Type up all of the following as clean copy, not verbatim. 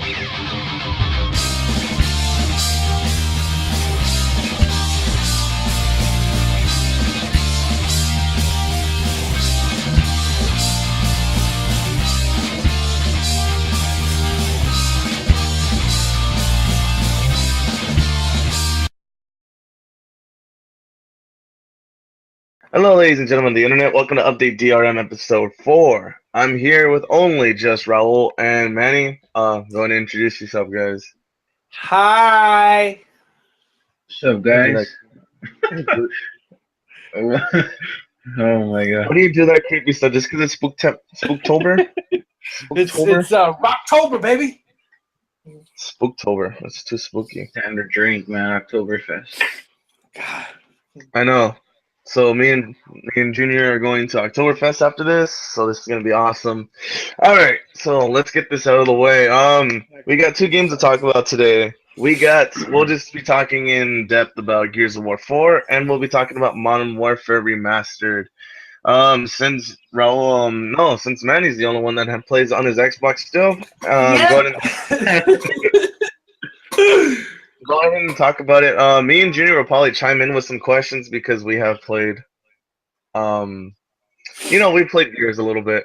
Hello, ladies and gentlemen of the internet. Welcome to Update DRM episode 4. I'm here with only just Raul and Manny. Go ahead and introduce yourself, guys. Hi. What's up, guys? Oh my god. What do you do that creepy stuff just because it's Spooktober? It's Rocktober, baby. Spooktober. That's too spooky. Time to drink, man. Oktoberfest. God. I know. So me and Junior are going to Oktoberfest after this, so this is gonna be awesome. All right, so let's get this out of the way. We got 2 games to talk about today. We'll just be talking in depth about Gears of War 4, and we'll be talking about Modern Warfare Remastered. Since Manny's the only one that plays on his Xbox still, Go ahead and talk about it. Me and Junior will probably chime in with some questions because we have played. We played Gears a little bit.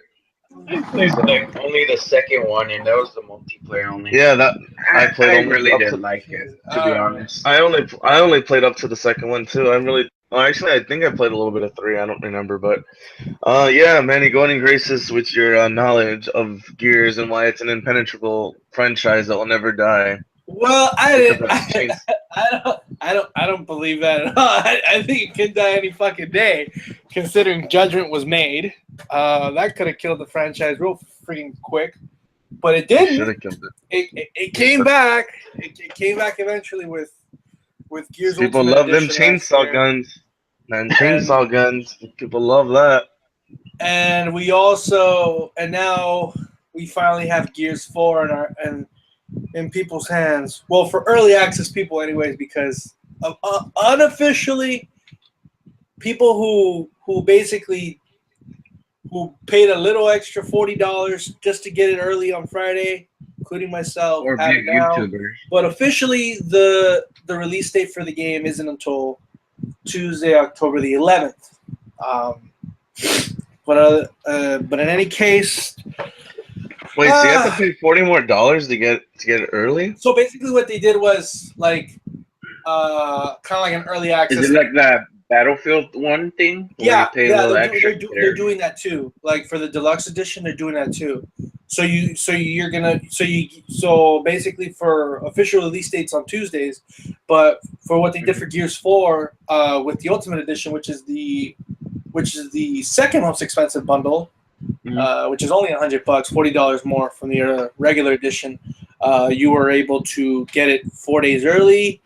I played like only the second one, and that was the multiplayer only. Yeah, I played. I really didn't like it, to be honest. I only played up to the second one too. Actually, I think I played a little bit of 3. I don't remember, but yeah, Manny, go ahead and grace us with your knowledge of Gears and why it's an impenetrable franchise that will never die. Well, I don't believe that at all. I think it could die any fucking day, considering Judgment was made. That could have killed the franchise real freaking quick, but it didn't. Should have killed it. It came back. It came back eventually with Gears. People Ultimate love them Edition chainsaw guns, man. Chainsaw guns. People love that. And now we finally have Gears 4 in people's hands. Well, for early access people, anyways, because unofficially, people who paid a little extra $40 just to get it early on Friday, including myself, Or have big it now. YouTubers. But officially, the release date for the game isn't until Tuesday, October the 11th. But in any case. Wait, so you have to pay $40 more to get it early? So basically, what they did was like, kind of like an early access. Is it like that Battlefield 1 thing? Yeah, They're doing that too. Like for the deluxe edition, they're doing that too. So basically for official release dates on Tuesdays, but for what they did for Gears 4, with the Ultimate Edition, which is the second most expensive bundle. Which is only $100, $40 more from the regular edition. You were able to get it 4 days early.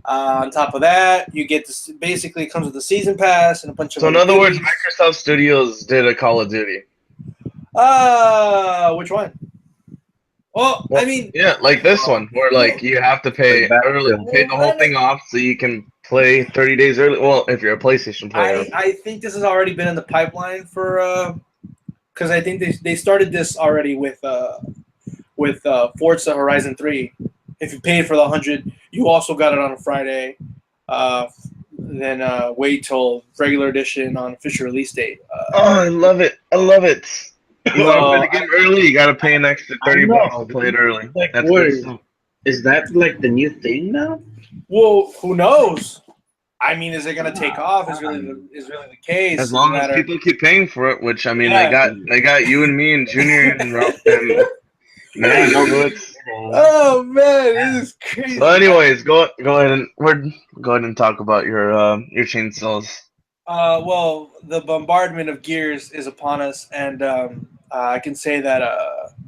On top of that, you get this. Basically, it comes with a season pass and a bunch of. So in other words, Microsoft Studios did a Call of Duty. Which one? Well, I mean, yeah, like this one, where like you have to pay early, pay the whole thing off so you can play 30 days early. Well, if you're a PlayStation player, I think this has already been in the pipeline for. Because I think they started this already with Forza Horizon 3. If you paid for the $100, you also got it on a Friday. Then wait till regular edition on official release date. I love it. I love it. You want to play the game early, you got to pay an extra $30 to play it early. Like, That's is that like the new thing now? Well, who knows? I mean, is it going to take off? Is really the case? As long as people keep paying for it, which I mean, they got you and me and Junior and man, oh man, this is crazy. So, anyways, go ahead and talk about your chainsaws. Well, the bombardment of Gears is upon us, and I can say that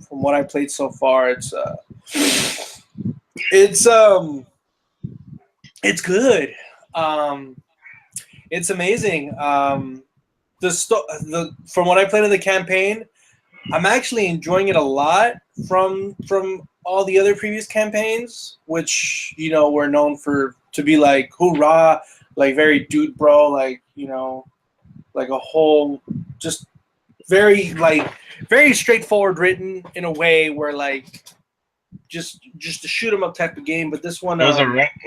from what I played so far, it's good. It's amazing. From what I played in the campaign, I'm actually enjoying it a lot from all the other previous campaigns, which were known to be like hoorah, like very dude bro, like like a whole just very straightforward written in a way where like just a shoot 'em up type of game. But this one, It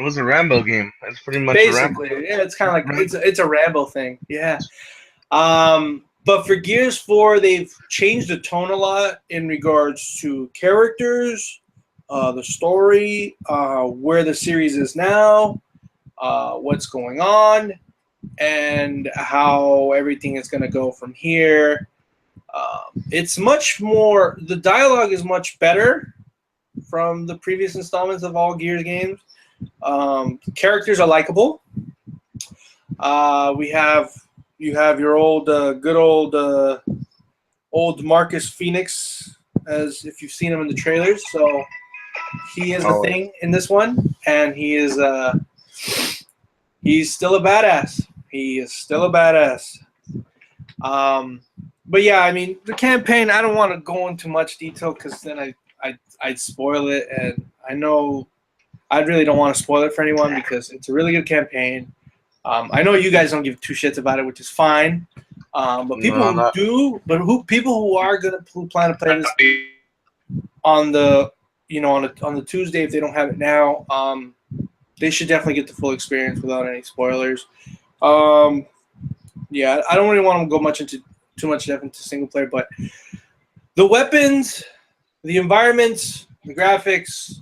was a Rambo game. It's pretty much basically, a Rambo. yeah, it's kind of like it's a Rambo thing, yeah. But for Gears 4, they've changed the tone a lot in regards to characters, the story, where the series is now, what's going on, and how everything is going to go from here. It's much more. The dialogue is much better from the previous installments of all Gears games. Characters are likable. You have your old, good old Marcus Phoenix, as if you've seen him in the trailers. So he is the thing in this one, and he's still a badass. He is still a badass. But yeah, I mean, the campaign, I don't want to go into much detail because then I'd spoil it, and I know I really don't want to spoil it for anyone because it's a really good campaign. I know you guys don't give two shits about it, which is fine. But people who plan to play this on the Tuesday, if they don't have it now, they should definitely get the full experience without any spoilers. Yeah, I don't really want to go too much depth into single player, but the weapons, the environments, the graphics,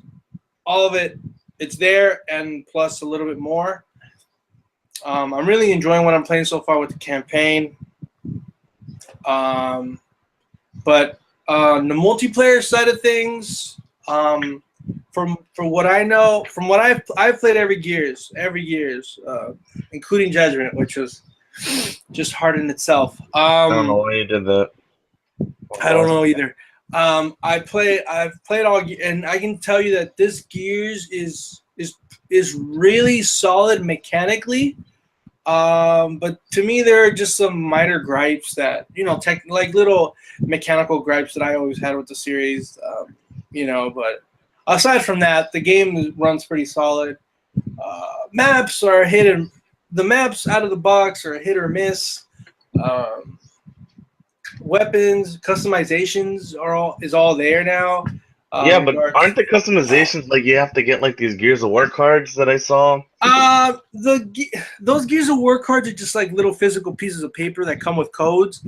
all of it, it's there, and plus a little bit more. I'm really enjoying what I'm playing so far with the campaign. But on the multiplayer side of things, from what I know, from what I've played every Gears, including Judgment, which was just hard in itself. I don't know why you did that. I don't know either. I've played all, and I can tell you that this Gears is really solid mechanically. But to me, there are just some minor gripes that, like little mechanical gripes that I always had with the series, but aside from that, the game runs pretty solid. Maps are hidden. The maps out of the box are hit or miss. Weapons, customizations is all there now. Yeah, but aren't the customizations like you have to get like these Gears of War cards that I saw? Those Gears of War cards are just like little physical pieces of paper that come with codes.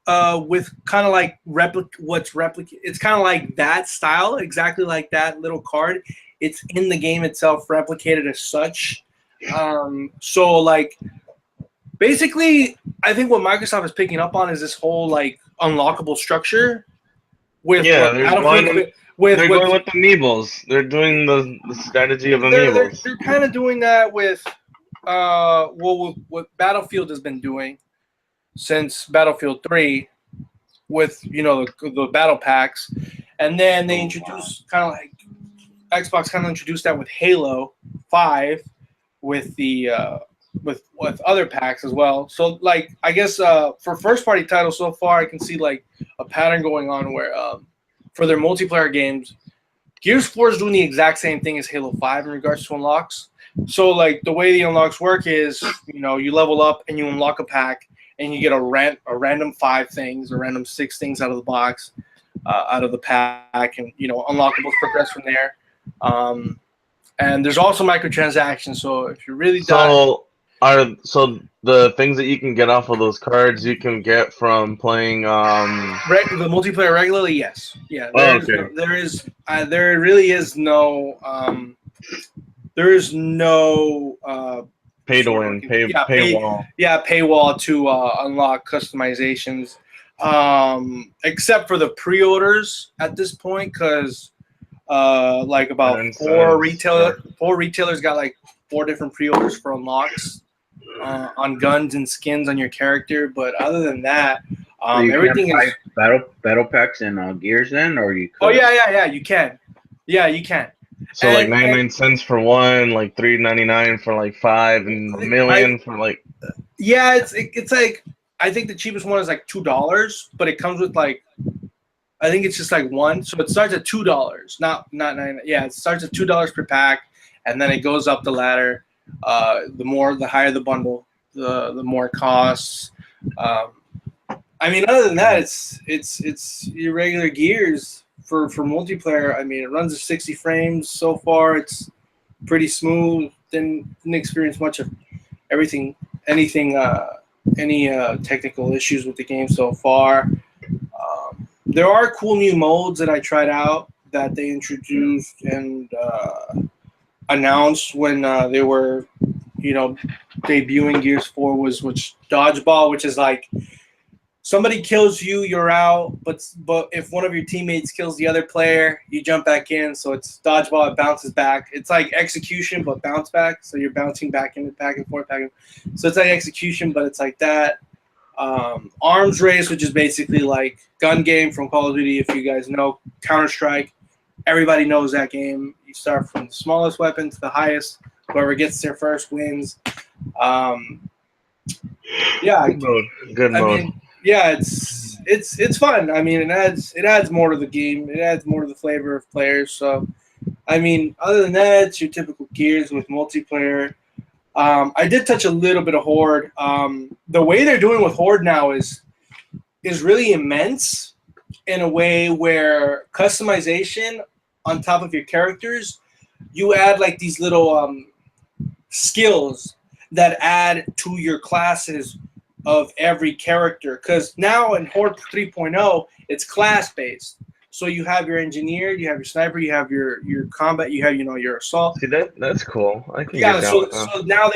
With kind of like it's kind of like that style, exactly like that little card. It's in the game itself, replicated as such. So like basically, I think what Microsoft is picking up on is this whole like unlockable structure. They're going with amiibos. They're doing the strategy of amiibos. They're kind of doing that with what Battlefield has been doing since Battlefield 3 with the battle packs, and then they introduced kind of like Xbox kind of introduced that with Halo 5 with the with other packs as well. So like I guess for first party titles so far, I can see like a pattern going on where for their multiplayer games, Gears 4 is doing the exact same thing as Halo 5 in regards to unlocks. So like the way the unlocks work is you level up and you unlock a pack and you get a random 5 things or random 6 things out of the box, out of the pack, and unlockables progress from there. And there's also microtransactions. So if you really so the things that you can get off of those cards you can get from playing the multiplayer regularly, yes. Yeah. There really is no pay to win, paywall. Yeah, paywall to unlock customizations. Except for the pre-orders at this point, because like about four retailers got like 4 different pre-orders for unlocks on guns and skins on your character. But other than that, everything is battle packs and Gears then, or you could? Oh yeah, you can. Yeah, you can. So like 99 cents for 1, like $3.99 for like 5, and $1 million for like. Yeah, it's like I think the cheapest one is like $2, but it comes with like I think it's just like 1, so it starts at $2, not 9. Yeah, it starts at $2 per pack, and then it goes up the ladder. The higher the bundle, the more it costs. I mean, other than that, it's your regular Gears for multiplayer, I mean, it runs at 60 frames so far. It's pretty smooth. Didn't experience much of anything, any technical issues with the game so far. There are cool new modes that I tried out that they introduced and announced when they were, debuting Gears 4 which dodgeball, which is like somebody kills you, you're out, but if one of your teammates kills the other player, you jump back in. So it's dodgeball, it bounces back. It's like execution, but bounce back. So you're bouncing back and forth. So it's like execution, but it's like that. Arms race, which is basically like gun game from Call of Duty. If you guys know Counter-Strike, everybody knows that game. You start from the smallest weapon to the highest. Whoever gets there first wins. Yeah, good mode. I mean, yeah, it's fun. I mean, it adds more to the game. It adds more to the flavor of players. So, I mean, other than that, it's your typical Gears with multiplayer. I did touch a little bit of Horde. The way they're doing with Horde now is really immense in a way where customization on top of your characters, you add like these little skills that add to your classes of every character. Because now in Horde 3.0, it's class-based. So you have your engineer, you have your sniper, you have your combat, you have your assault. See that's cool. I can Yeah, get down with that. so now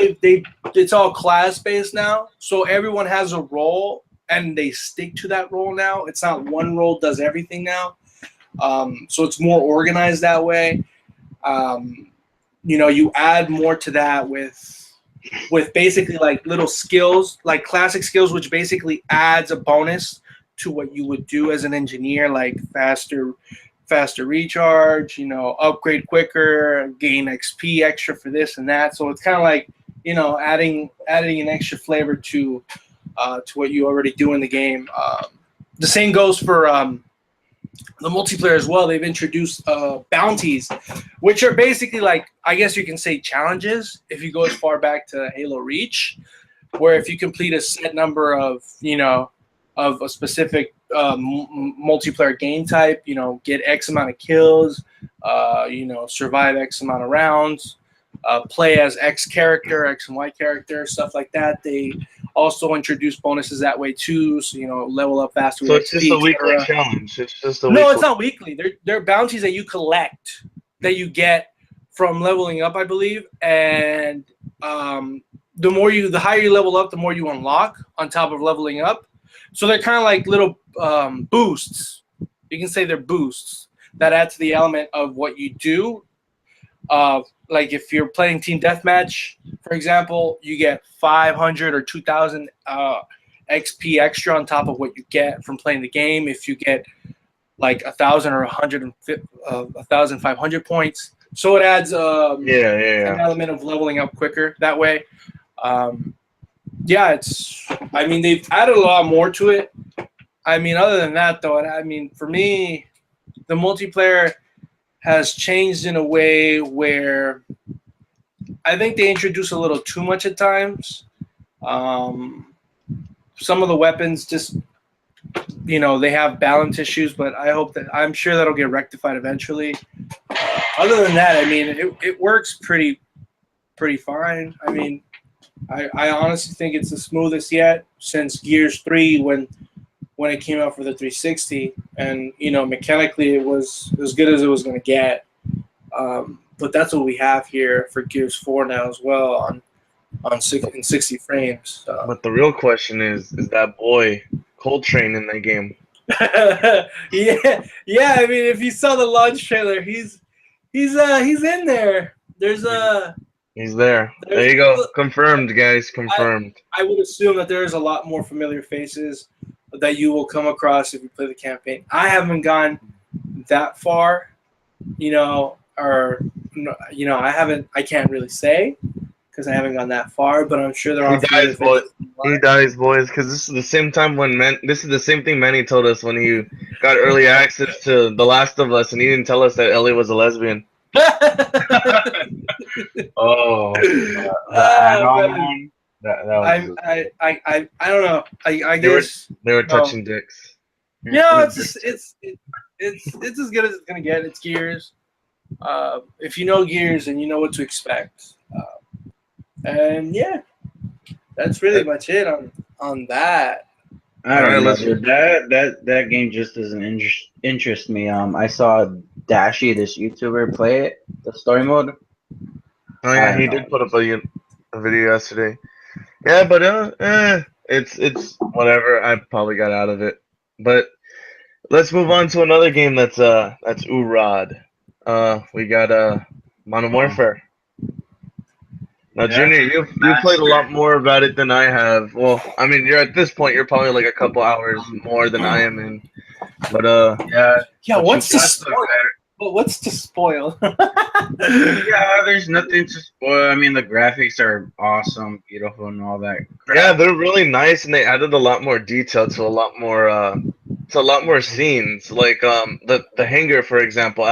it's all class-based now. So everyone has a role and they stick to that role now. It's not one role does everything now. So it's more organized that way. You add more to that with basically like little skills, like classic skills, which basically adds a bonus to what you would do as an engineer, like faster recharge, upgrade quicker, gain XP extra for this and that. So it's kind of like, adding an extra flavor to what you already do in the game. The same goes for the multiplayer as well. They've introduced bounties, which are basically like, I guess you can say challenges if you go as far back to Halo Reach, where if you complete a set number of, of a specific multiplayer game type, get X amount of kills, survive X amount of rounds, play as X character, X and Y character, stuff like that. They also introduce bonuses that way too, so level up faster. So it's just a weekly challenge. It's just a No, it's not weekly. They're bounties that you collect, that you get from leveling up, I believe. And the higher you level up, the more you unlock on top of leveling up. So they're kind of like little boosts. You can say they're boosts that add to the element of what you do. Like if you're playing team deathmatch, for example, you get 500 or 2,000 XP extra on top of what you get from playing the game. If you get like 1,000 or 1,500 points, so it adds an element of leveling up quicker that way. They've added a lot more to it. I mean, other than that, though, for me, the multiplayer has changed in a way where I think they introduce a little too much at times. Some of the weapons just, they have balance issues, but I'm sure that'll get rectified eventually. Other than that, it works pretty fine. I honestly think it's the smoothest yet since Gears 3 when it came out for the 360, and mechanically it was as good as it was going to get. But that's what we have here for Gears 4 now as well in 60 frames. So. But the real question is that boy Coltrane in that game? yeah. If you saw the launch trailer, he's in there. He's there. There you go. Confirmed, guys. Confirmed. I would assume that there's a lot more familiar faces that you will come across if you play the campaign. I haven't gone that far, I can't really say because I haven't gone that far, but I'm sure there are. He dies, boys, because this is the same time this is the same thing Manny told us when he got early access to The Last of Us, and he didn't tell us that Ellie was a lesbian. Oh, that was I don't know. I guess they were touching dicks. it's it's as good as it's gonna get. It's Gears. If you know Gears, then you know what to expect. And yeah, that's really much it on that. I Alright, don't know, let's- dude. That game just doesn't interest me. I saw Dashi, this YouTuber, play it, the story mode. Oh yeah, I he know. did put up a video yesterday. Yeah, but it's whatever. I probably got out of it. But let's move on to another game that's Urad. We got Modern Warfare. Now, Yeah, Junior, you played a lot more about it than I have. Well, I mean, you're at this point, you're probably like a couple hours more than I am in. But yeah. Yeah, But what's to That's the spoil? better. What's to spoil? Yeah, there's nothing to spoil. I mean, the graphics are awesome, beautiful, and all that. yeah, Crap. they're really nice, and they added a lot more detail to a lot more scenes. Like the hangar, for example.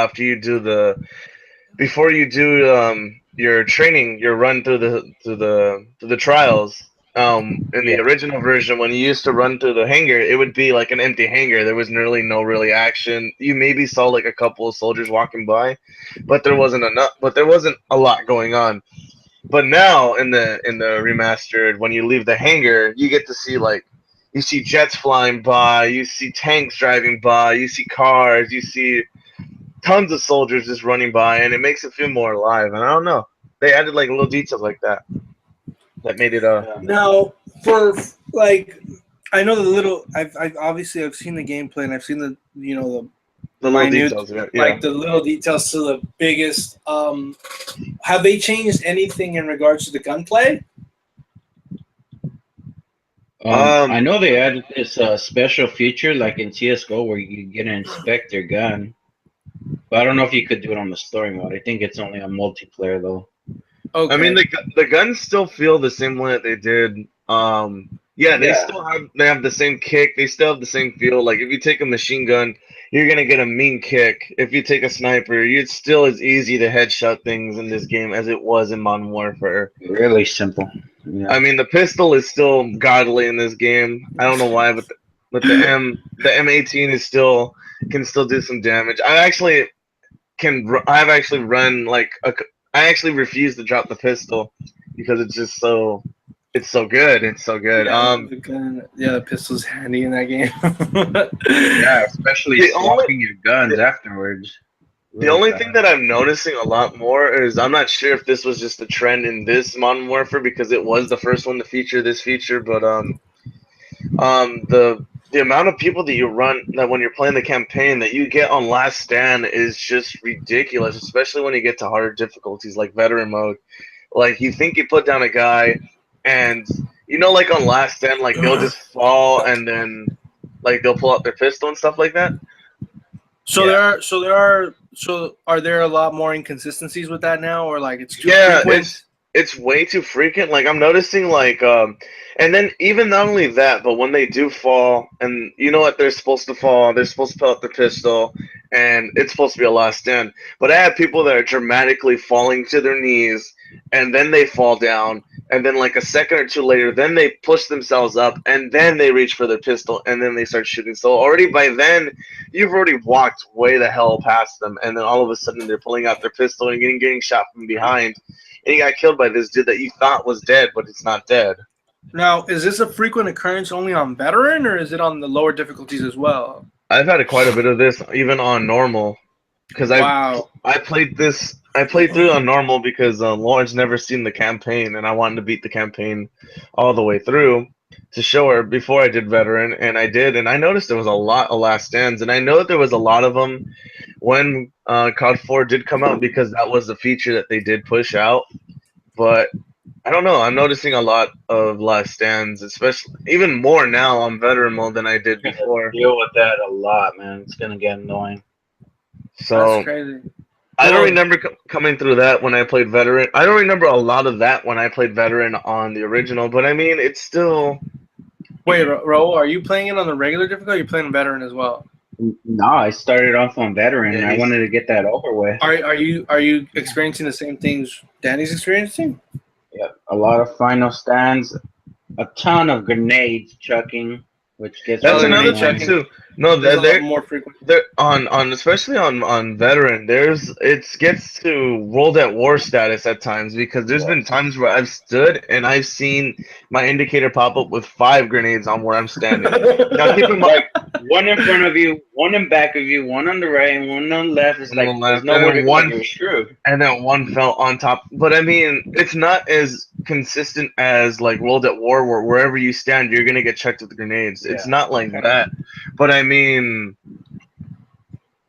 Before you do your training, your run through the trials. In the Yeah. original version, when you used to run through the hangar, it would be like an empty hangar. There was nearly no really action. You maybe saw like a couple of soldiers walking by, but there wasn't enough. But there wasn't a lot going on. But now in the remastered, when you leave the hangar, you get to see like you see jets flying by, you see tanks driving by, you see cars, you see tons of soldiers just running by, and it makes it feel more alive. And I don't know, they added like little details like that that made it Now, for like, I know the little. I've obviously I've seen the gameplay and I've seen the the little minute, details. Yeah. like the little details to the biggest. Have they changed anything in regards to the gunplay? I know they added this special feature like in CS:GO where you get to inspect your gun, but I don't know if you could do it on the story mode. I think it's only on multiplayer though. Okay. I mean, the guns still feel the same way that they did. Yeah, they Yeah. still have the same kick. They still have the same feel. Like if you take a machine gun, you're gonna get a mean kick. If you take a sniper, it's still as easy to headshot things in this game as it was in Modern Warfare. Really simple. Yeah. I mean, the pistol is still godly in this game. I don't know why, but the M18 is still can still do some damage. I've actually run like I actually refuse to drop the pistol because it's just so it's so good. It's so good. The pistol's handy in that game. Yeah, especially The only- swapping your guns afterwards. The only thing that I'm noticing a lot more is I'm not sure if this was just a trend in this Modern Warfare because it was the first one to feature this feature, but the amount of people that you run that when you're playing the campaign that you get on Last Stand is just ridiculous, especially when you get to harder difficulties like veteran mode. Like you think you put down a guy and you know like on Last Stand like they'll just fall and then like they'll pull out their pistol and stuff like that. So are there a lot more inconsistencies with that now, or like it's too Yeah, frequent? it's way too frequent. Like I'm noticing like and then even not only that, but when they do fall and you know what they're supposed to fall, they're supposed to pull out their pistol and it's supposed to be a last stand. But I have people that are dramatically falling to their knees and then they fall down and then like a second or two later then they push themselves up and then they reach for their pistol and then they start shooting. So already by then you've already walked way the hell past them and then all of a sudden they're pulling out their pistol and getting shot from behind. And he got killed by this dude that you thought was dead, but it's not dead. Now, is this a frequent occurrence only on veteran, or is it on the lower difficulties as well? I've had quite a bit of this, even on normal, because Wow. I played through on normal because Lauren's never seen the campaign, and I wanted to beat the campaign all the way through to show her before I did veteran, and I did, and I noticed there was a lot of last stands, and I know that there was a lot of them when COD 4 did come out because that was the feature that they did push out, but I don't know. I'm noticing a lot of last stands, especially even more now on veteran mode than I did before. Deal with that a lot, man. It's gonna get annoying. So That's crazy. I don't Well- remember coming through that when I played veteran. I don't remember a lot of that when I played veteran on the original, but I mean, it's still. Wait, Ro, are you playing it on the regular difficulty? Or are you playing veteran as well? No, I started off on veteran, Yeah, and I he's- wanted to get that over with. Are you experiencing the same things Danny's experiencing? Yeah, a lot of final stands, a ton of grenades chucking. which gets That's Oh, another yeah, thing checking. too. No, There's a lot they're more frequent. on especially on veteran. It gets to World at War status at times because there's been times where I've stood and I've seen my indicator pop up with 5 grenades on where I'm standing. Now keep in mind, Like one in front of you, one in back of you, one on the right, and one on the left. It's like on the there's left, nowhere and to then go. one You're screwed. and then one fell on top. But I mean, it's not as consistent as like World at War, where wherever you stand, you're gonna get checked with grenades. It's Yeah. not like that. But I mean,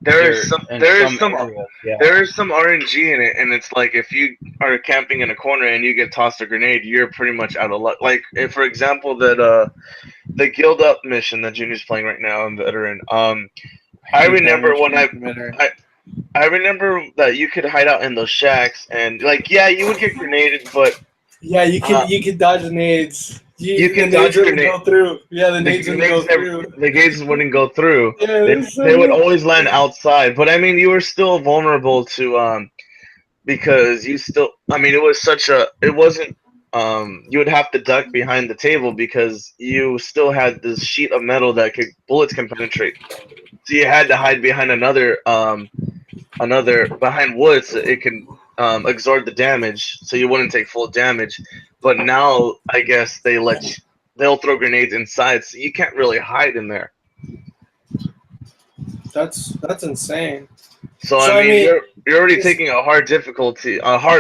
there You're is some in there is some some areas, yeah. there is some RNG in it, and it's like if you are camping in a corner and you get tossed a grenade, you're pretty much out of luck. Like if, for example, that the Guild Up mission that Junior's playing right now in Veteran. I remember when I remember that you could hide out in those shacks, and like yeah, you would get grenaded, but Yeah, you can dodge the nades. you The can nades dodge wouldn't grenade. go through. Yeah, the The nades wouldn't go grenades never, through. the grenades wouldn't go through. Yeah, They would always land outside, but I mean, you were still vulnerable to because you still. I mean, it wasn't. You would have to duck behind the table because you still had this sheet of metal that bullets can penetrate. So you had to hide behind another behind wood so it can absorb the damage, so you wouldn't take full damage. But now I guess they'll throw grenades inside, so you can't really hide in there. That's insane. So So, I I mean, mean, you're already taking a hard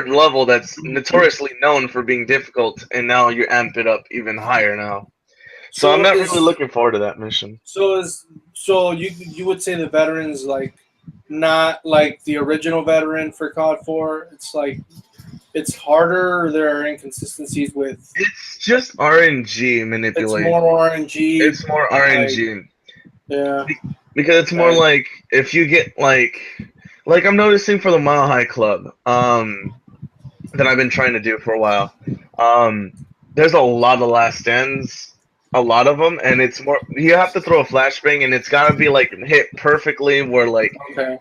level that's notoriously known for being difficult, and now you amp it up even higher now. So I'm not really looking forward to that mission. So you would say the veterans like not like the original veteran for COD 4. It's like it's harder. There are inconsistencies with. It's just RNG It's manipulation. more RNG. It's more RNG. Yeah. Because it's more like if you get like I'm noticing for the Mile High Club that I've been trying to do for a while. There's a lot of last stands, a lot of them, and it's more you have to throw a flashbang and it's gotta be like hit perfectly where like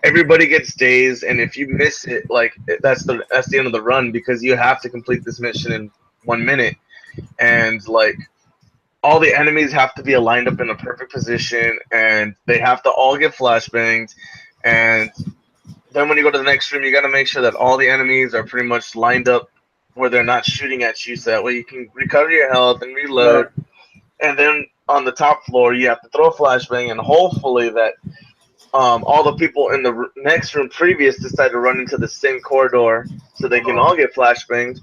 everybody gets dazed, and if you miss it, like that's the end of the run because you have to complete this mission in 1 minute, and like all the enemies have to be lined up in a perfect position, and they have to all get flashbangs. And then when you go to the next room, you got to make sure that all the enemies are pretty much lined up where they're not shooting at you, so that way you can recover your health and reload. Yeah. And then on the top floor, you have to throw a flashbang, and hopefully that all the people in the next room previous decide to run into the same corridor so they can all get flashbanged.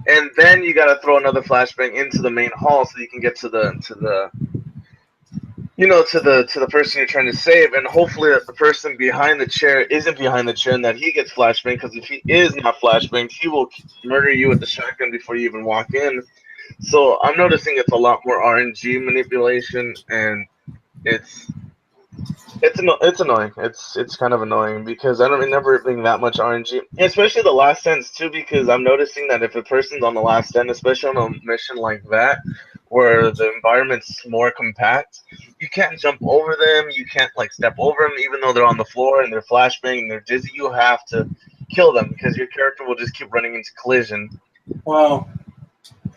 And then you gotta throw another flashbang into the main hall so you can get to the person you're trying to save, and hopefully that the person behind the chair isn't behind the chair and that he gets flashbang, because if he is not flashbanged, he will murder you with the shotgun before you even walk in. So I'm noticing it's a lot more RNG manipulation, and it's annoying. It's kind of annoying because I don't remember it being that much RNG, especially the last stands too. Because I'm noticing that if a person's on the last stand, especially on a mission like that, where the environment's more compact, you can't jump over them. You can't like step over them, even though they're on the floor and they're flashbang and they're dizzy. You have to kill them because your character will just keep running into collision. Wow.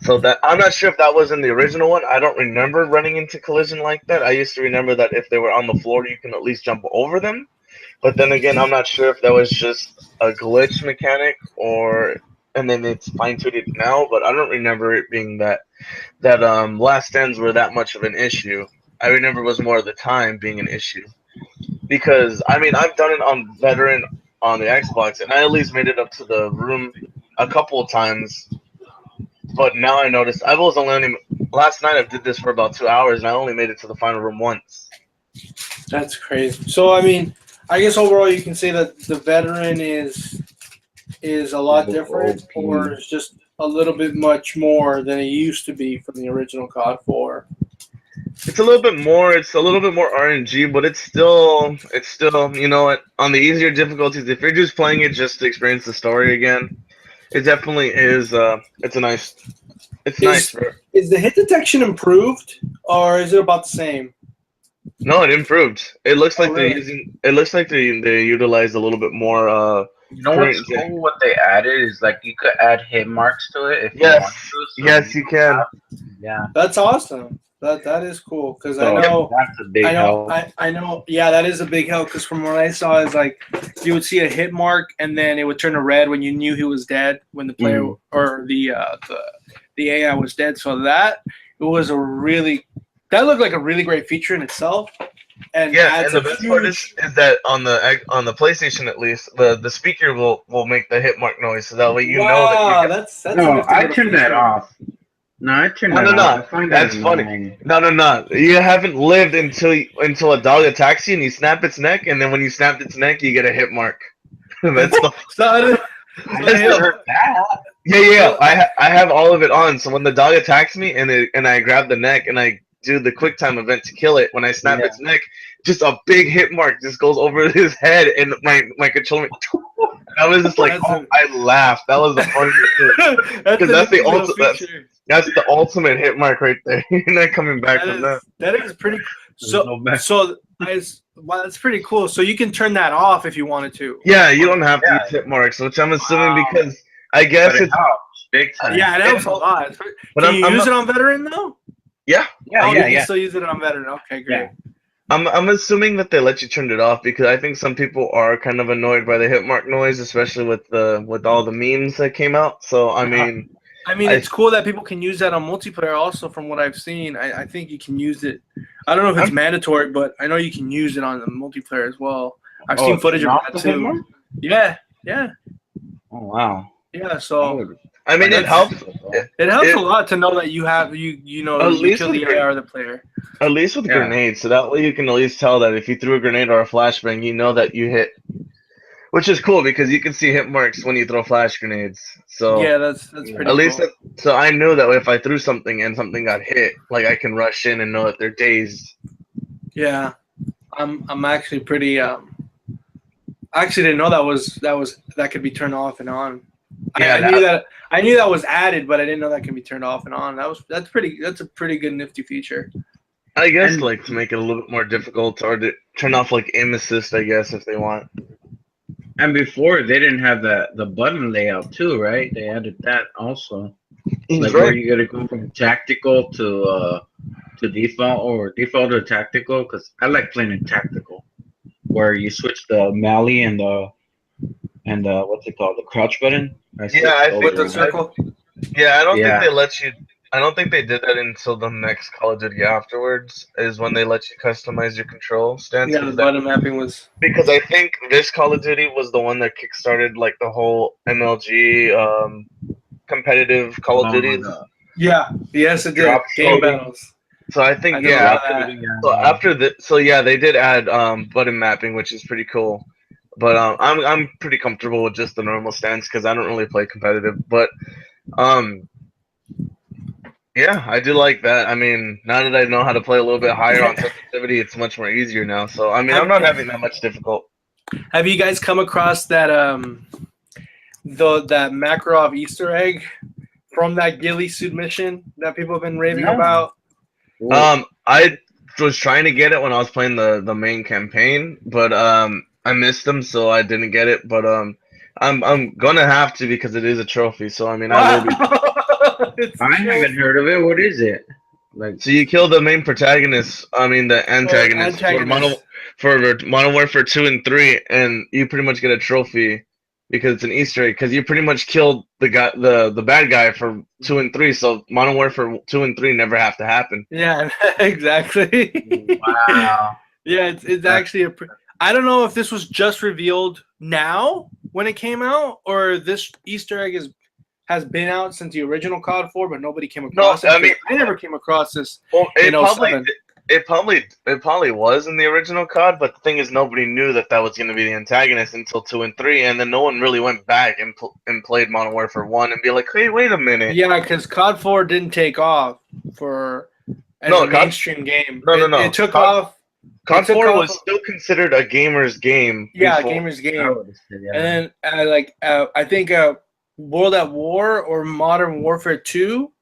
So that I'm not sure if that was in the original one. I don't remember running into collision like that. I used to remember that if they were on the floor, you can at least jump over them. But then again, I'm not sure if that was just a glitch mechanic and then it's fine-tuned now. But I don't remember it being that last stands were that much of an issue. I remember it was more of the time being an issue. Because I mean, I've done it on Veteran on the Xbox, and I at least made it up to the room a couple of times. But now I noticed last night I did this for about 2 hours, and I only made it to the final room once. That's crazy. So I mean, I guess overall you can say that the veteran is a lot different, or is just a little bit much more than it used to be from the original COD 4. It's a little bit more. It's a little bit more RNG, but it's still on the easier difficulties. If you're just playing it just to experience the story again, it definitely is. It's nice. Is the hit detection improved, or is it about the same? No, it improved. It looks like they're using. It looks like they utilized a little bit more. You know what's cool? What they added is like you could add hit marks to it if you want to. Yes, you can. Yeah, that's awesome. That is cool because So I know. that's a big help. I know. Yeah, that is a big help because from what I saw is like you would see a hit mark and then it would turn to red when you knew he was dead when the player or the AI was dead. So that looked like a really great feature in itself. And yeah, and the best part is that on the PlayStation at least, the speaker will make the hit mark noise, so that way you know that. That's No, I turned that off. No, I turned that off. I find that's that funny. annoying. No. You haven't lived until a dog attacks you and you snap its neck, and then when you snap its neck, you get a hit mark. That's the. I never heard that. Yeah. I have all of it on. So when the dog attacks me and I grab the neck and I do the quick time event to kill it, when I snap its neck, just a big hit mark just goes over his head and my controller. I was just like, I laughed. That was the funniest thing because that's the ultimate. That's the ultimate hit mark right there. You're not coming back from that. That is pretty. That's pretty cool. So you can turn that off if you wanted to. Yeah, you don't have to use hit marks, which I'm assuming because I guess it helps big time. Yeah, it helps a lot. Can you use it on veteran though? Yeah. You can still use it on veteran. Okay, great. Yeah. I'm assuming that they let you turn it off because I think some people are kind of annoyed by the hit mark noise, especially with all the memes that came out. So I mean, it's cool that people can use that on multiplayer. Also, from what I've seen, I think you can use it. I don't know if it's mandatory, but I know you can use it on the multiplayer as well. I've seen footage of that too. Yeah. Oh wow. Yeah. So I mean, it helps. It helps a lot to know that you have you know you kill the AI or the player. At least with grenades, so that way you can at least tell that if you threw a grenade or a flashbang, you know that you hit. Which is cool because you can see hit marks when you throw flash grenades. So yeah, that's pretty. At least so I knew that if I threw something and something got hit, like I can rush in and know that they're dazed. Yeah, I'm actually pretty. I actually didn't know that could be turned off and on. Yeah, I knew that was added, but I didn't know that can be turned off and on. That's a pretty good nifty feature. I guess like to make it a little bit more difficult or to turn off like aim assist, I guess if they want. And before they didn't have the button layout too, right? They added that also. Like where you gotta go from tactical to default or default to tactical, because I like playing in tactical, where you switch the melee and what's it called, the crouch button. I think the circle. I don't think they let you. I don't think they did that until the next Call of Duty afterwards. Is when they let you customize your control stance. Yeah, the button mapping was because I think this Call of Duty was the one that kickstarted like the whole MLG competitive Call of Duty. Yeah, yes, it did. Game battles. So I think after they did add button mapping, which is pretty cool. But I'm pretty comfortable with just the normal stance because I don't really play competitive. But yeah, I do like that. I mean, now that I know how to play a little bit higher on sensitivity, it's much more easier now. So I mean, I'm not having that much difficult. Have you guys come across that that Makarov Easter egg from that ghillie suit mission that people have been raving about? I was trying to get it when I was playing the main campaign, but I missed them, so I didn't get it. But I'm gonna have to because it is a trophy. So I mean, I will be. I haven't heard of it. What is it? Like, so you kill the main protagonist. I mean, the antagonist for Modern Warfare 2 and 3, and you pretty much get a trophy because it's an Easter egg. Because you pretty much killed the bad guy for 2 and 3. So Modern Warfare 2 and 3 never have to happen. Yeah, exactly. Wow. Yeah, it's actually I don't know if this was just revealed now when it came out, or this Easter egg has been out since the original COD 4, but nobody came across it. I mean, I never came across this. Well, it probably was in the original COD, but the thing is, nobody knew that was going to be the antagonist until 2 and 3, and then no one really went back and played Modern Warfare 1 and be like, hey, wait a minute. Yeah, because COD 4 didn't take off as a mainstream game. No. It took off. COD 4 was still considered a gamer's game. Yeah, a gamer's game. And then I think World at War or Modern Warfare 2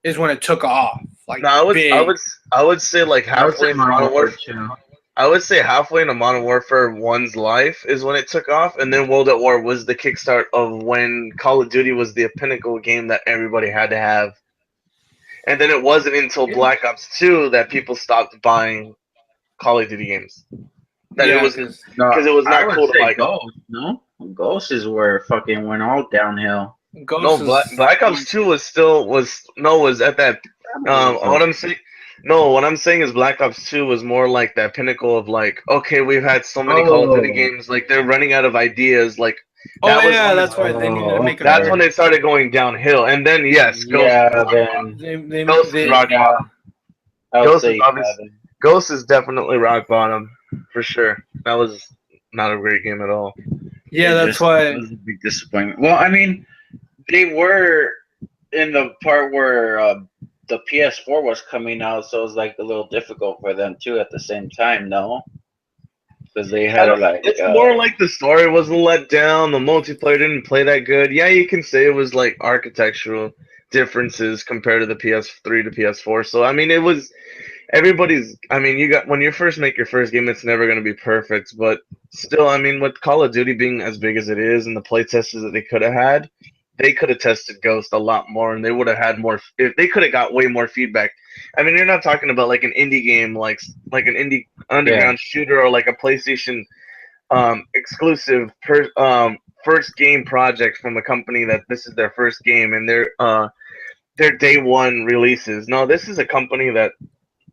is when it took off. Like, no, I would say like halfway in Modern Warfare 2. I would say halfway into Modern Warfare 1's life is when it took off, and then World at War was the kickstart of when Call of Duty was the pinnacle game that everybody had to have. And then it wasn't until Black Ops 2 that people stopped buying Call of Duty games. That it was because it was not cool to buy Ghost. No, Ghost is where fucking went all downhill. No, Black Ops 2 was at that. What I'm saying is Black Ops 2 was more like that pinnacle of like, okay, we've had so many Call of Duty games, like they're running out of ideas, like. That's why they needed to make. That's when it started going downhill, and then Ghost. Ghost is definitely rock bottom for sure. That was not a great game at all. Yeah, that's why it was a big disappointment. Well, I mean, they were in the part where the PS4 was coming out, so it was like a little difficult for them too at the same time. No. Because they had it's more like the story wasn't let down. The multiplayer didn't play that good. Yeah, you can say it was like architectural differences compared to the PS3 to PS4. So I mean, it was everybody's. I mean, when you first make your first game, it's never going to be perfect. But still, I mean, with Call of Duty being as big as it is and the play tests that they could have had, they could have tested Ghost a lot more, and they would have had more. If they could have got way more feedback. I mean, you're not talking about like an indie game, like an indie underground shooter or like a PlayStation exclusive first game project from a company that this is their first game and their day one releases. No, this is a company that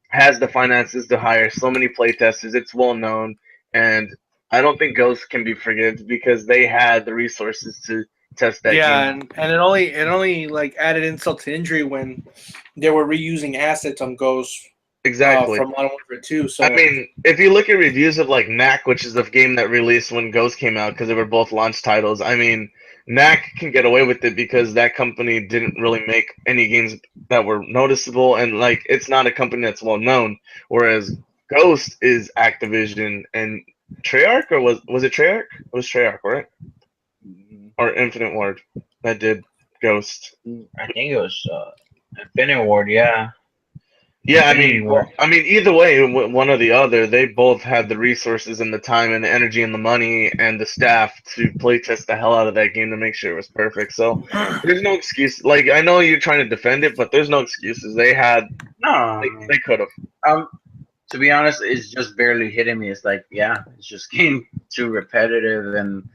has the finances to hire so many playtesters. It's well known, and I don't think Ghost can be forgiven because they had the resources to test that game. and it only like added insult to injury when they were reusing assets on Ghost exactly from Modern Warfare 2. So I mean, if you look at reviews of like Knack, which is the game that released when Ghost came out, because they were both launch titles. I mean, Knack can get away with it because that company didn't really make any games that were noticeable, and like it's not a company that's well known. Whereas Ghost is Activision and Treyarch, or was it Treyarch? It was Treyarch, right? Or Infinite Ward that did Ghost. I think it was Infinite Ward, yeah. Yeah, I mean, either way, one or the other, they both had the resources and the time and the energy and the money and the staff to play test the hell out of that game to make sure it was perfect. So there's no excuse. Like, I know you're trying to defend it, but there's no excuses. They could have. To be honest, it's just barely hitting me. It's like, it's just getting too repetitive and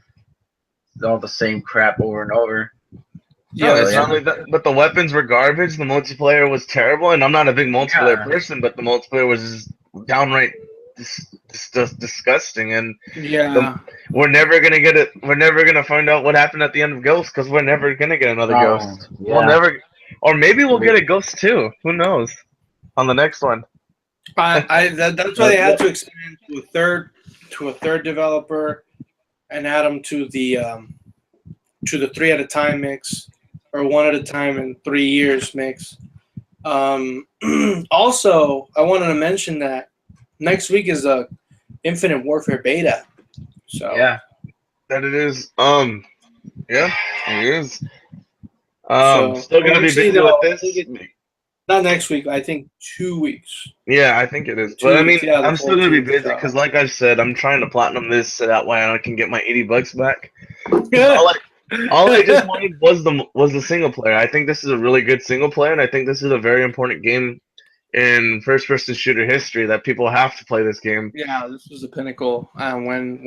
all the same crap over and over. Yeah, it's not only that, but the weapons were garbage. The multiplayer was terrible, and I'm not a big multiplayer person, but the multiplayer was just downright disgusting. And we're never gonna get it. We're never gonna find out what happened at the end of Ghost because we're never gonna get another Ghost. Yeah. We'll never, or maybe we'll get a Ghost 2. Who knows? On the next one. That's why they had to expand to a third developer and add them to the 3 at a time mix. Or 1 at a time in 3 years mix. Also, I wanted to mention that next week is a Infinite Warfare beta. So that it is. It is. Still gonna be busy with this. Not next week. I think 2 weeks. Yeah, I think it is. But I mean, I'm still gonna be busy because, like I said, I'm trying to platinum this so that way I can get my $80 back. All I just wanted was the single player. I think this is a really good single player, and I think this is a very important game in first-person shooter history that people have to play this game. Yeah, this was the pinnacle when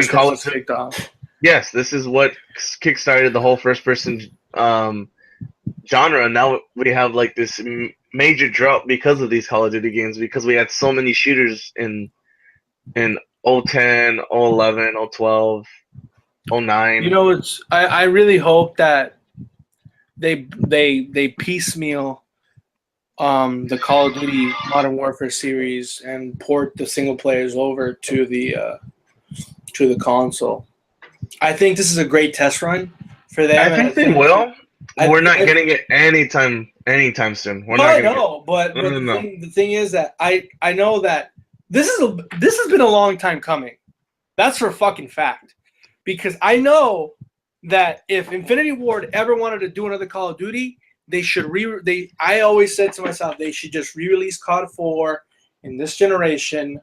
Call of Duty kicked off. Yes, this is what kickstarted the whole first-person genre. Now we have like this major drop because of these Call of Duty games because we had so many shooters in 010, 011, 012. 09. You know, I really hope that they piecemeal the Call of Duty Modern Warfare series and port the single players over to the console. I think this is a great test run for them. I think they will. We're not getting it anytime soon. We're not. The thing is that I know that this has been a long time coming. That's for a fucking fact. Because I know that if Infinity Ward ever wanted to do another Call of Duty, they should I always said to myself they should just re-release COD 4 in this generation,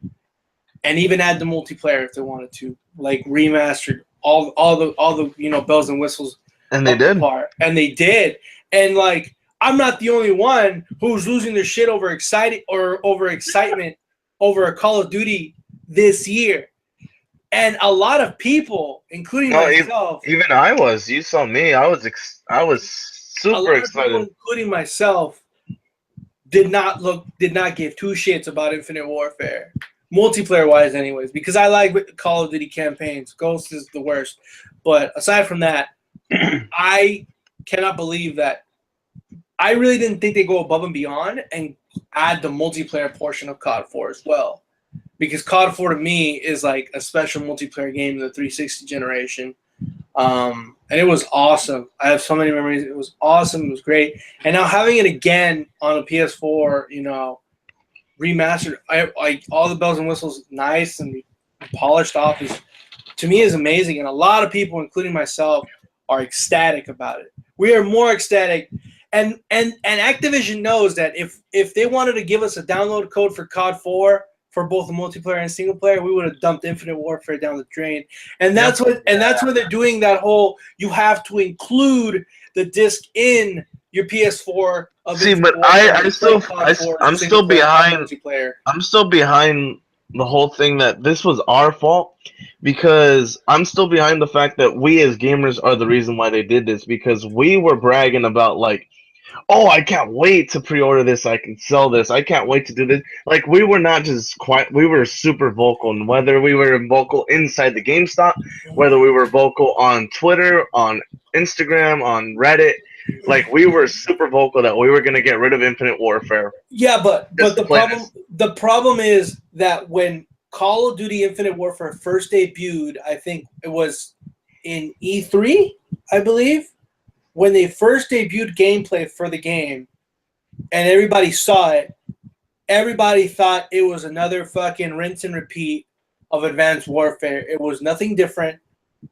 and even add the multiplayer if they wanted to, like remastered all the bells and whistles. And they did. And they did. And like I'm not the only one who's losing their shit over excitement over a Call of Duty this year. And a lot of people, including myself, even I was. You saw me. I was super a lot of excited. people, including myself, did not give two shits about Infinite Warfare, multiplayer wise, anyways. Because I like Call of Duty campaigns. Ghost is the worst, but aside from that, I cannot believe that. I really didn't think they'd go above and beyond and add the multiplayer portion of COD 4 as well. Because COD 4 to me is like a special multiplayer game in the 360 generation. And it was awesome. I have so many memories. It was awesome. It was great. And now having it again on a PS4, you know, remastered, all the bells and whistles, nice and polished off, to me is amazing. And a lot of people, including myself, are ecstatic about it. We are more ecstatic. And Activision knows that if they wanted to give us a download code for COD 4 for both the multiplayer and single player, we would have dumped Infinite Warfare down the drain. And that's where they're doing that whole, you have to include the disc in your PS4 of See, Infinite but Warfare, I'm still behind. I'm still behind the whole thing that this was our fault, because I'm still behind the fact that we as gamers are the reason why they did this, because we were bragging about like, oh, I can't wait to pre-order this. I can sell this. I can't wait to do this. Like, we were not just quiet. We were super vocal. And whether we were vocal inside the GameStop, whether we were vocal on Twitter, on Instagram, on Reddit, like, we were super vocal that we were going to get rid of Infinite Warfare. Yeah, but the problem is that when Call of Duty Infinite Warfare first debuted, I think it was in E3, I believe, when they first debuted gameplay for the game and everybody saw it, everybody thought it was another fucking rinse and repeat of Advanced Warfare. It was nothing different.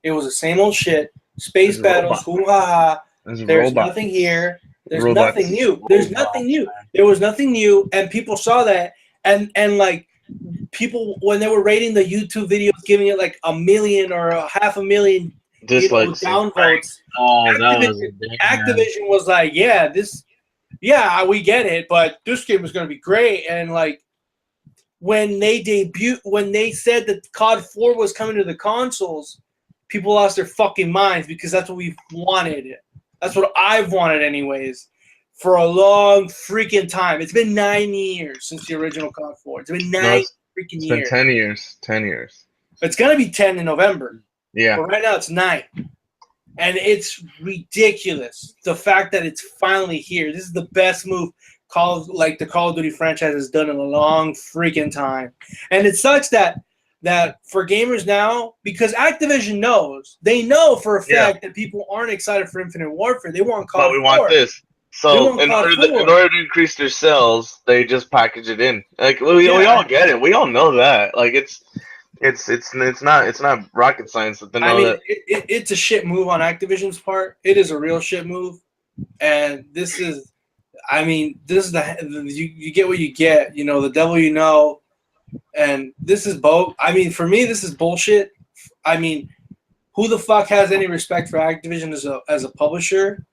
It was the same old shit. Space battles, hoo-ha-ha. There's nothing here. There's nothing new. There's nothing new. There was nothing new, and people saw that, and like, people, when they were rating the YouTube videos, giving it like 1 million or 500,000 Dislikes. Downvotes. Oh, Activision was like, we get it, but this game is going to be great. And like, when they said that COD 4 was coming to the consoles, people lost their fucking minds, because that's what we wanted. That's what I've wanted anyways for a long freaking time. It's been 9 years since the original COD 4. It's been 9 freaking years. It's been 10 years. 10 years. It's going to be 10 in November. Yeah. But right now it's 9. And it's ridiculous, the fact that it's finally here. This is the best move the Call of Duty franchise has done in a long freaking time. And it sucks that for gamers now, because Activision knows, they know for a fact that people aren't excited for Infinite Warfare. They want COD 4. But we want this. So in order to increase their sales, they just package it in. Like, we all get it. We all know that. Like, it's not rocket science to know that. It's a shit move on Activision's part. It is a real shit move, and this is you get what you get. You know, the devil you know, and this is both. I mean, for me, this is bullshit. I mean, who the fuck has any respect for Activision as a publisher?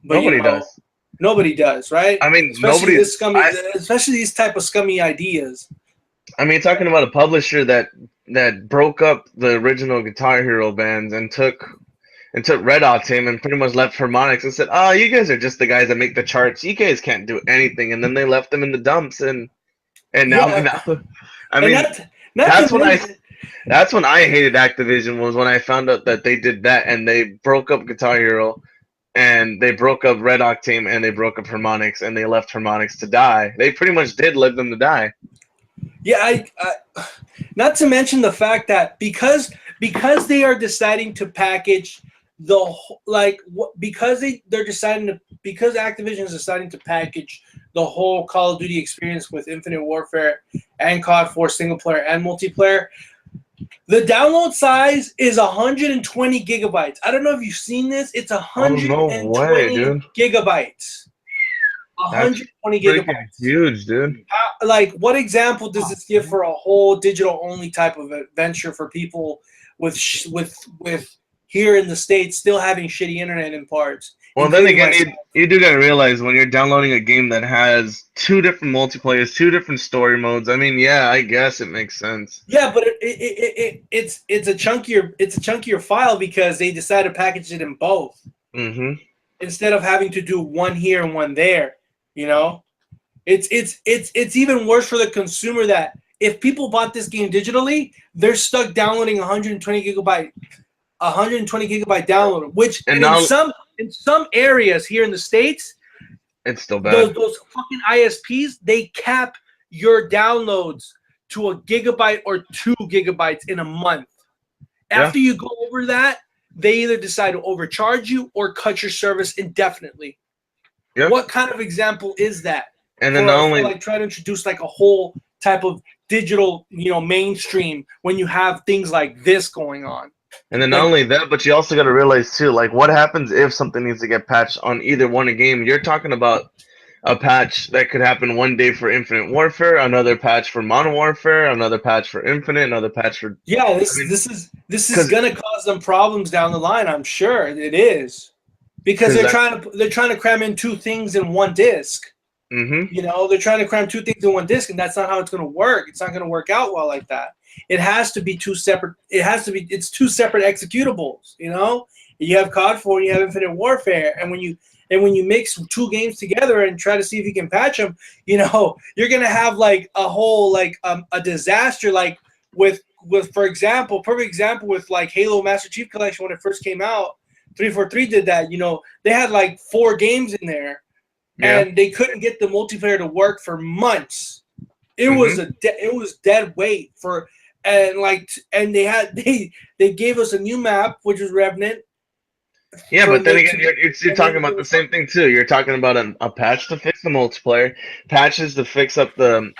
But, nobody does. Nobody does, right? I mean, especially these type of scummy ideas. I mean, talking about a publisher that broke up the original Guitar Hero bands and took Red Hot Team and pretty much left Harmonix and said, "Oh, you guys are just the guys that make the charts. You guys can't do anything." And then they left them in the dumps, and now I mean, that's when I hated Activision, was when I found out that they did that and they broke up Guitar Hero, and they broke up Red Hot Team, and they broke up Harmonix, and they left Harmonix to die. They pretty much did leave them to die. Yeah, not to mention the fact that because they are deciding to package because Activision is deciding to package the whole Call of Duty experience with Infinite Warfare and COD 4 single player and multiplayer. The download size is 120 gigabytes. I don't know if you've seen this. It's 120 gigabytes. 120 gigabytes. Huge, dude. Like, what example does this give for a whole digital-only type of adventure for people with here in the States still having shitty internet in parts? Well, then including again, myself. you do gotta realize when you're downloading a game that has two different multiplayers, two different story modes. I mean, yeah, I guess it makes sense. Yeah, but it's a chunkier file because they decided to package it in both Mm-hmm. instead of having to do one here and one there. You know, it's even worse for the consumer that if people bought this game digitally, they're stuck downloading 120 gigabyte download, which And and now in some areas here in the States, it's still bad. those fucking ISPs, they cap your downloads to a gigabyte or 2 gigabytes in a month. After you go over that, they either decide to overcharge you or cut your service indefinitely. Yeah. What kind of example is that? And then not only like trying to introduce like a whole type of digital, mainstream when you have things like this going on. And then not only that, but you also got to realize too, like what happens if something needs to get patched on either one game. You're talking about a patch that could happen one day for Infinite Warfare, another patch for Modern Warfare, another patch for Infinite, another patch for this is gonna cause them problems down the line. I'm sure it is because they're trying to cram in two things in one disc. Mm-hmm. They're trying to cram two things in one disc, and that's not how it's going to work. It's not going to work out well like that. It has to be two separate. It's two separate executables. You have COD 4, and you have Infinite Warfare, and when you mix two games together and try to see if you can patch them, you're going to have like a whole a disaster. Like with for example, perfect example with like Halo Master Chief Collection when it first came out, 343 did that. They had like 4 games in there. Yeah. And they couldn't get the multiplayer to work for months. It was it was dead weight and they gave us a new map, which was Revenant. Yeah, but then again, you're talking about the same thing too. You're talking about a patch to fix the multiplayer, patches to fix up the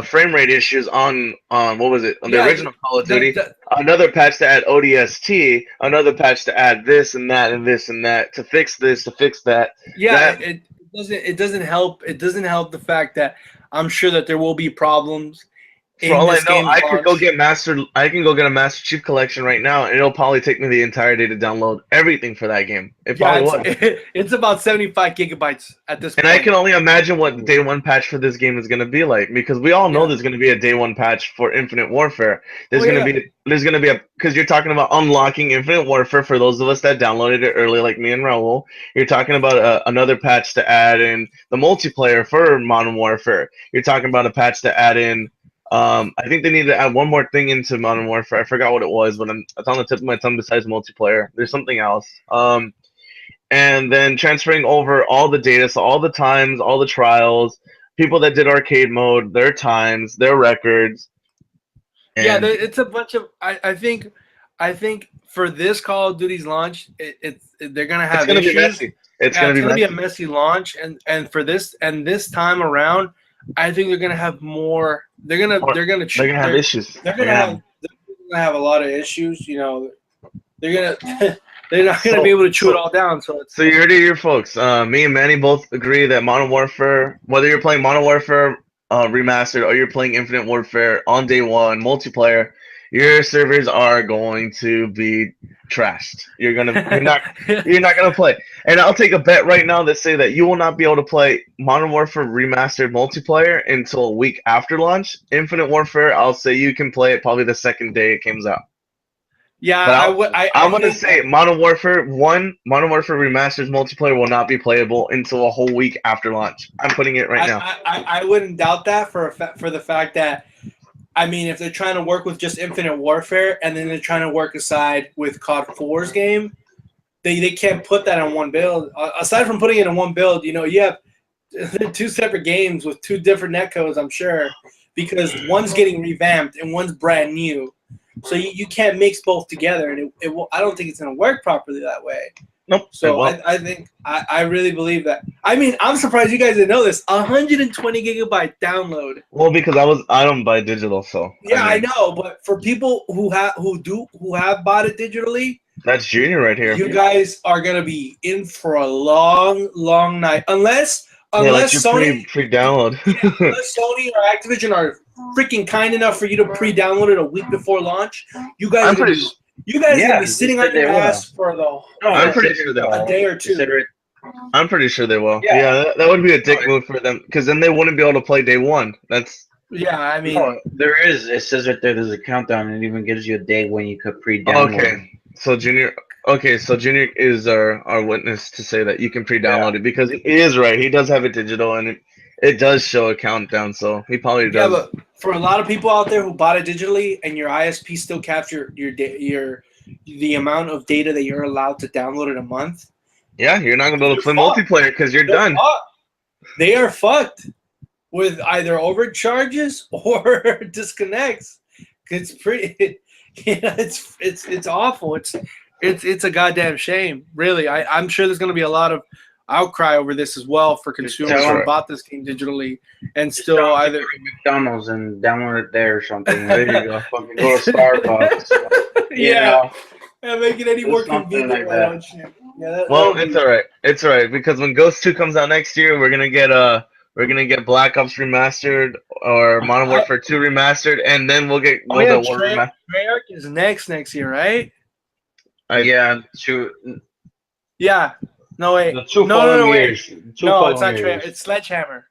frame rate issues on what was it on the original Call of Duty. Another patch to add ODST, another patch to add this and that and this and that to fix this, to fix that. Yeah, it doesn't help. It doesn't help the fact that I'm sure that there will be problems. For all I know, I can go get a Master Chief Collection right now, and it'll probably take me the entire day to download everything for that game. It's about 75 gigabytes at this point. And I can only imagine what the day one patch for this game is going to be like, because we all know there's going to be a day one patch for Infinite Warfare. There's going to be because you're talking about unlocking Infinite Warfare for those of us that downloaded it early, like me and Raul. You're talking about another patch to add in the multiplayer for Modern Warfare. You're talking about a patch to add in. I think they need to add one more thing into Modern Warfare. I forgot what it was, but it's on the tip of my tongue besides multiplayer. There's something else. And then transferring over all the data, so all the times, all the trials, people that did arcade mode, their times, their records. It's a bunch of. I think for this Call of Duty's launch, they're gonna have issues. Be messy. It's gonna be a messy launch, and for this time around, I think they're gonna have more. They're gonna have issues. They're gonna have a lot of issues. They're not gonna be able to chew it all down. So you heard it here, folks. Me and Manny both agree that Modern Warfare, whether you're playing Modern Warfare Remastered or you're playing Infinite Warfare on day one multiplayer, your servers are going to be trashed. You're not gonna play. And I'll take a bet right now that say that you will not be able to play Modern Warfare Remastered multiplayer until a week after launch. Infinite Warfare, I'll say you can play it probably the second day it comes out. Yeah, I'm gonna say Modern Warfare Remastered multiplayer will not be playable until a whole week after launch. I'm putting it right now. I wouldn't doubt that for the fact that, I mean, if they're trying to work with just Infinite Warfare and then they're trying to work aside with COD 4's game, they can't put that on one build. Aside from putting it in one build, you have 2 separate games with 2 different netcodes, I'm sure, because one's getting revamped and one's brand new. So you can't mix both together, and I don't think it's going to work properly that way. Nope. So I really believe that. I mean, I'm surprised you guys didn't know this. 120 gigabyte download. Well, because I don't buy digital, so. Yeah, I know, but for people who have bought it digitally, that's Junior right here. You guys are gonna be in for a long, long night, unless Sony pre-download. Unless Sony or Activision are freaking kind enough for you to pre-download it a week before launch. You guys are gonna be sitting on your ass for I'm pretty sure a day or two. I'm pretty sure they will. Yeah. Yeah, that would be a dick move for them because then they wouldn't be able to play day one. That's Yeah, I mean, No, there is. It says right there. There's a countdown, and it even gives you a day when you could pre-download. okay. So Junior, okay, so Junior is our witness to say that you can pre-download it because he is right. He does have it digital, and it does show a countdown. So he probably yeah, does. but for a lot of people out there who bought it digitally and your ISP still capture the amount of data that you're allowed to download in a month, Yeah, you're not gonna be able to play They're fucked. multiplayer because you're they're done. fucked. They are fucked with either overcharges or disconnects. It's pretty, it's awful. It's a goddamn shame, really. I'm sure there's going to be a lot of outcry over this as well for consumers That's who right. bought this game digitally and Just still download either. it at McDonald's and download it there or something. There you go. Fucking go to Starbucks. You Yeah, know? and make it any Do more something convenient. like that. Don't you? Yeah, that Well, would it's be- all right. It's all right because when Ghost 2 comes out next year, we're gonna get Black Ops Remastered or Modern Warfare 2 Remastered, and then we'll get Oh World yeah, at War Remastered. Treyarch is next year, right? Yeah, true. Yeah. No wait. The two No, following wait. years. Two No, it's following not years. Treyarch. It's Sledgehammer.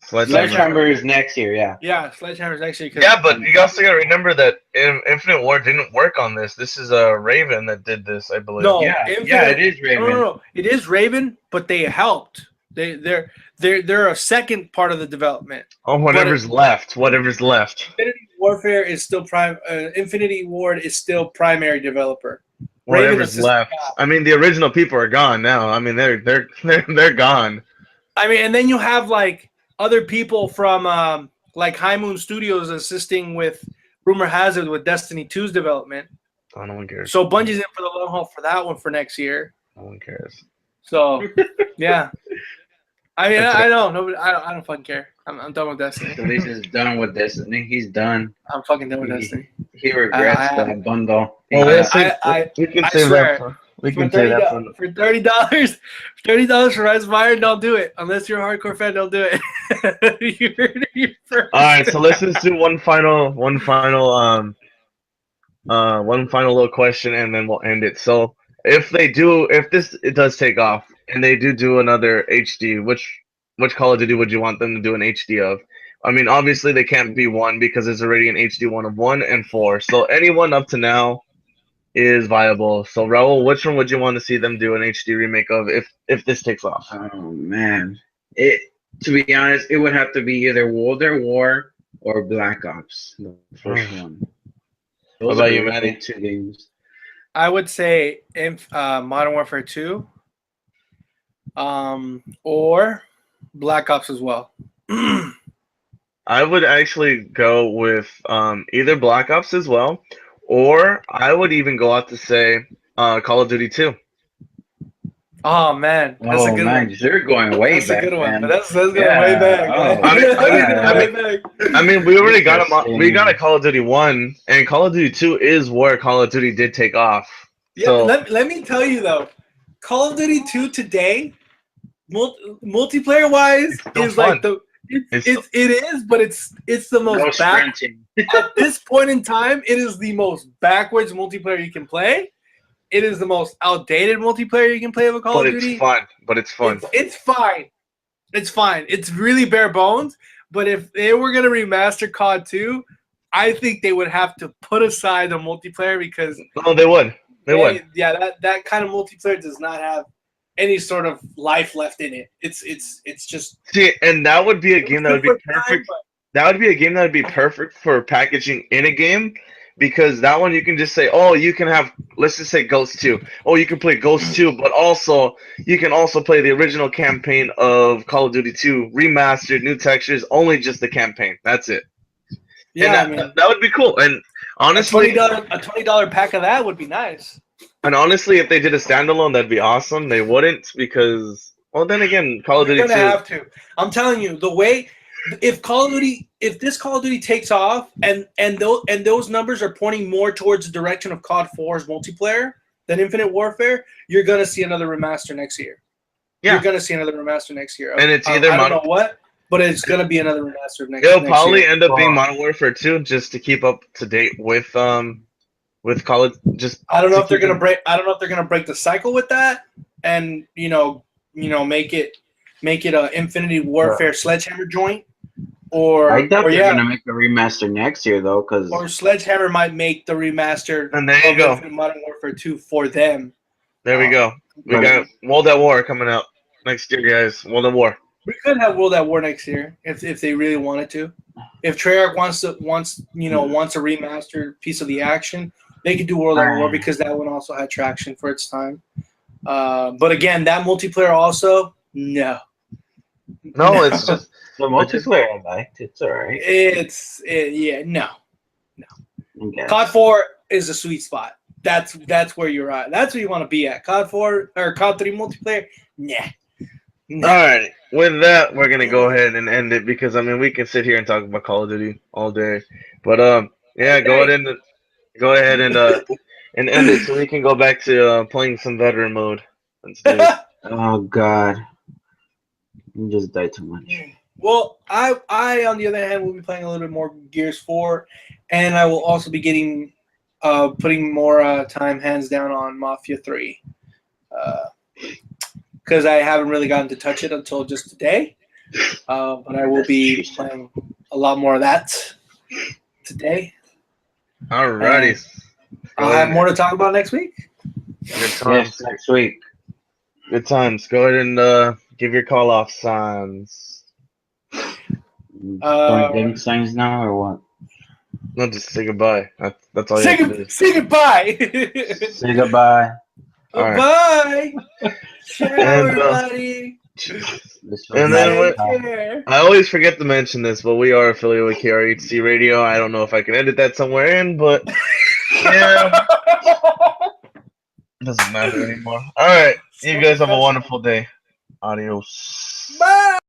Sledgehammer is next year. Yeah. Yeah, Sledgehammer's next year. 'Cause- Yeah, but you also gotta remember that Infinite War didn't work on this. This is Raven that did this, I believe. No, Yeah. Infinite- Yeah. It is Raven. No. It is Raven, but they helped. They're a second part of the development. Oh, whatever's left. Whatever's left. Infinity Warfare is still prime. Infinity Ward is still primary developer. Raven Whatever's is left. I mean, the original people are gone now. I mean, they're gone. I mean, and then you have like other people from like High Moon Studios assisting with rumor has it with Destiny 2's development. Oh, no one cares. So Bungie's in for the long haul for that one for next year. No one cares. So yeah, I mean I don't know. I don't fucking care. I'm done with Destiny. At least he's done with this. I think he's done. I'm fucking done with Destiny. He regrets I- that bundle. Well, I- we'll see. I- we can I save swear, that. We For can save that. $30 for $30 for Rise of Iron, don't do it unless you're a hardcore fan. Don't do it. You're first. All right, so let's just do one final little question, and then we'll end it. So, if it does take off, and they do another HD, which Call of Duty would you want them to do an HD of? I mean, obviously they can't be 1 because there's already an HD one of 1 and 4. So anyone up to now is viable. So Raul, which one would you want to see them do an HD remake of if this takes off? Oh man, to be honest, it would have to be either World at War or Black Ops, the first one. What Those about are you, the Maddie? two games. I would say Modern Warfare 2, or Black Ops as well. I would actually go with either Black Ops as well, or I would even go out to say Call of Duty 2. Oh man, that's a good one. You're going way That's back. a good one. man. But that's going Yeah. way back. Oh. Way back. I mean, we already got Interesting. we got a Call of Duty 1, and Call of Duty 2 is where Call of Duty did take off. Yeah, So let me tell you though, Call of Duty 2 today, multiplayer wise, still is fun. like the It's it is, but it's the No most back sprinting. at this point in time. It is the most backwards multiplayer you can play. It is the most outdated multiplayer you can play of a Call but of it's Duty. fun. But it's fun. It's fine. It's fine. It's really bare bones. But if they were gonna remaster COD 2, I think they would have to put aside the multiplayer because No, they would. They would. yeah, that kind of multiplayer does not have any sort of life left in it. It's just See, and that would be a game that would be good for time, perfect. but- That would be a game that would be perfect for packaging in a game, because that one you can just say, oh, you can have, let's just say Ghost 2. Oh, you can play Ghost 2, but also you can also play the original campaign of Call of Duty 2, remastered, new textures, only just the campaign. That's it. Yeah, And that would be cool. And honestly, a $20 pack of that would be nice. if they did a standalone, that'd be awesome. They wouldn't because, well, then again, Call of They're Duty 2. gonna have to. I'm telling you, the way if this Call of Duty takes off and those numbers are pointing more towards the direction of COD 4's multiplayer than Infinite Warfare, you're gonna see another remaster next year. Yeah. You're gonna see another remaster next year. And it's either I don't Modern- know what, but it's gonna be another remaster next. It'll next probably year. end up being Modern Warfare 2 just to keep up to date with Call of just. I don't know to if they're keep gonna break. I don't know if they're gonna break the cycle with that, and make it a Infinity Warfare Sledgehammer joint, or I doubt they're yeah, gonna make a remaster next year though, because or Sledgehammer might make the remaster And there you of go. Infinite Modern Warfare 2 for them. There we go. We got World at War coming out next year, guys. World at War. We could have World at War next year if they really wanted to. If Treyarch wants a remastered piece of the action, they could do World at War because that one also had traction for its time. But again, that multiplayer also no. No, it's just the multiplayer I liked. It's alright. No. Okay. COD 4 is a sweet spot. That's where you're at. That's where you want to be at. COD 4 or COD 3 multiplayer, nah. All right. With that, we're gonna go ahead and end it because I mean we can sit here and talk about Call of Duty all day. But yeah, go ahead and end it so we can go back to playing some veteran mode. Let's do it. Oh God, you just died too much. Well, I on the other hand will be playing a little bit more Gears 4, and I will also be getting putting more time hands down on Mafia 3. Because I haven't really gotten to touch it until just today. But I will be playing a lot more of that today. Alrighty. I'll have more to talk about next week. Good times. Yes, next week. Good times. Go ahead and give your call off signs. Game signs now or what? No, just say goodbye. That's all you have to do. Say goodbye. Say goodbye. All right. Bye. Ciao, And, everybody. And then Take care. I always forget to mention this, but we are affiliated with KRHC Radio. I don't know if I can edit that somewhere in, but yeah, it doesn't matter anymore. All right, you guys have a wonderful day. Adios. Bye.